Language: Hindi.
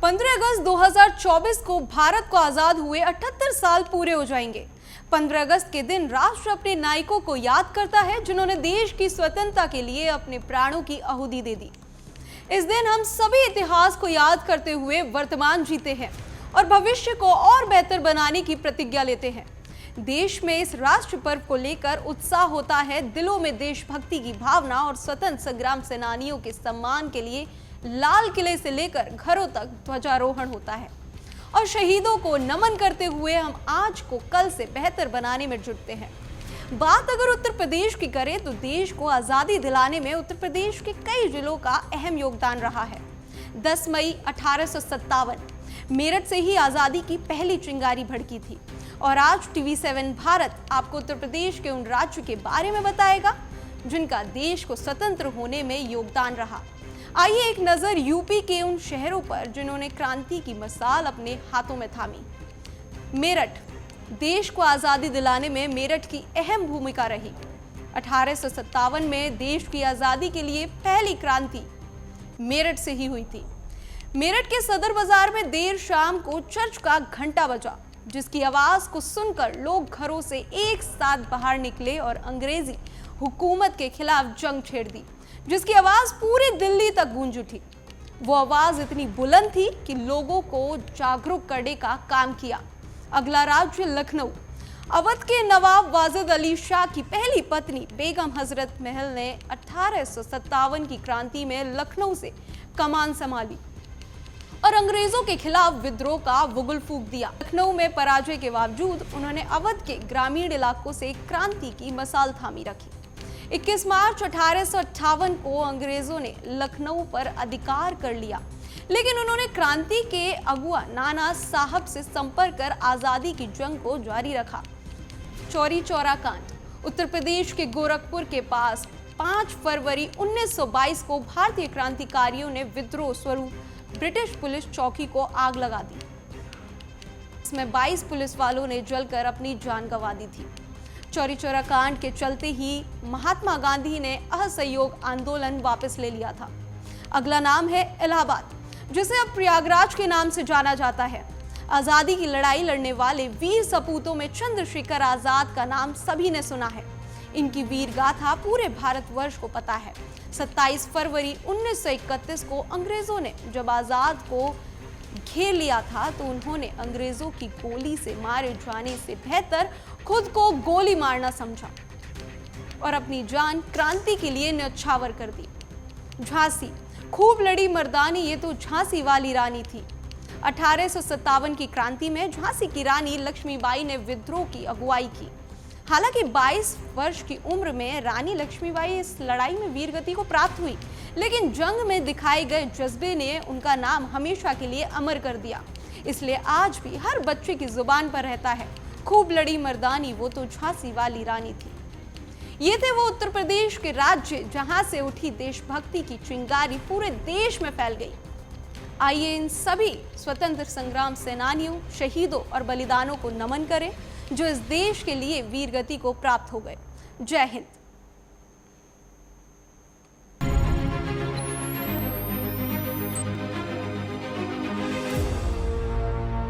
15 अगस्त 2024 को भारत को आजाद हुए 78 साल पूरे हो जाएंगे। 15 अगस्त के दिन राष्ट्र अपने नायकों को याद करता है जिन्होंने देश की स्वतंत्रता के लिए अपने प्राणों की आहुति दे दी। इस दिन हम सभी इतिहास को याद करते हुए वर्तमान जीते हैं और भविष्य को और बेहतर बनाने की प्रतिज्ञा लेते हैं। देश में इस राष्ट्र पर्व को लेकर उत्साह होता है, दिलों में देशभक्ति की भावना और स्वतंत्र संग्राम सेनानियों के सम्मान के लिए लाल किले से लेकर घरों तक ध्वजारोहण होता है और शहीदों को नमन करते हुए हम आज को कल से बेहतर बनाने में जुटते हैं। बात अगर उत्तर प्रदेश की करें तो देश को आजादी दिलाने में उत्तर प्रदेश के कई जिलों का अहम योगदान रहा है। 10 मई 1857 मेरठ से ही आजादी की पहली चिंगारी भड़की थी और आज TV7 भारत आपको उत्तर प्रदेश के उन राज्यों के बारे में बताएगा जिनका देश को स्वतंत्र होने में योगदान रहा। आइए एक नजर यूपी के उन शहरों पर जिन्होंने क्रांति की मसाल अपने हाथों में थामी। मेरठ, देश को आजादी दिलाने में मेरठ की अहम भूमिका रही। 1857 में देश की आजादी के लिए पहली क्रांति मेरठ से ही हुई थी। मेरठ के सदर बाजार में देर शाम को चर्च का घंटा बजा, जिसकी आवाज को सुनकर लोग घरों से एक साथ बाहर निकले और अंग्रेजी हुकूमत के खिलाफ जंग छेड़ दी, जिसकी आवाज पूरी दिल्ली तक गूंज उठी। वो आवाज इतनी बुलंद थी कि लोगों को जागरूक करने का काम किया। अगला राज्य लखनऊ। अवध के नवाब वाजिद अली शाह की पहली पत्नी बेगम हजरत महल ने 1857 की क्रांति में लखनऊ से कमान संभाली और अंग्रेजों के खिलाफ विद्रोह का बुगुल फूंक दिया। लखनऊ में पराजय के बावजूद उन्होंने अवध के ग्रामीण इलाकों से क्रांति की मसाल थामी रखी। 21 मार्च 1858 को अंग्रेजों ने लखनऊ पर अधिकार कर लिया, लेकिन उन्होंने क्रांति के अगुआ नाना साहब से संपर्क कर आजादी की जंग को जारी रखा। चौरी चौरा कांड। उत्तर प्रदेश के गोरखपुर के पास 5 फरवरी 1922 को भारतीय क्रांतिकारियों ने विद्रोह स्वरूप ब्रिटिश पुलिस चौकी को आग लगा दी। इसमें 22 पुलिस वालों ने जलकर अपनी जान गंवा दी थी। चौरी चौरा कांड के चलते ही महात्मा गांधी ने असहयोग आंदोलन वापस ले लिया था। अगला नाम है इलाहाबाद, जिसे अब प्रयागराज के नाम से जाना जाता है। आजादी की लड़ाई लड़ने वाले वीर सपूतों में चंद्रशेखर आजाद का नाम सभी ने सुना है। इनकी वीर गाथा पूरे भारतवर्ष को पता है। 27 फरवरी 1931 को अंग्रेजों ने जब आजाद को घेर लिया था तो उन्होंने अंग्रेजों की गोली से मारे जाने से बेहतर खुद को गोली मारना समझा और अपनी जान क्रांति के लिए न्यौछावर कर दी। झांसी, खूब लड़ी मर्दानी, ये तो झांसी वाली रानी थी। 1857 की क्रांति में झांसी की रानी लक्ष्मीबाई ने विद्रोह की अगुवाई की। हालांकि 22 वर्ष की उम्र में रानी लक्ष्मीबाई इस लड़ाई में वीरगति को प्राप्त हुई, लेकिन जंग में दिखाए गए जज्बे ने उनका नाम हमेशा के लिए अमर कर दिया। इसलिए आज भी हर बच्चे की जुबान पर रहता है, खूब लड़ी मर्दानी, वो तो झांसी वाली रानी थी। ये थे वो उत्तर प्रदेश के राज्य जहां से उठी देशभक्ति की चिंगारी पूरे देश में फैल गई। आइए इन सभी स्वतंत्र संग्राम सेनानियों, शहीदों और बलिदानों को नमन करें जो इस देश के लिए वीरगति को प्राप्त हो गए। जय हिंद।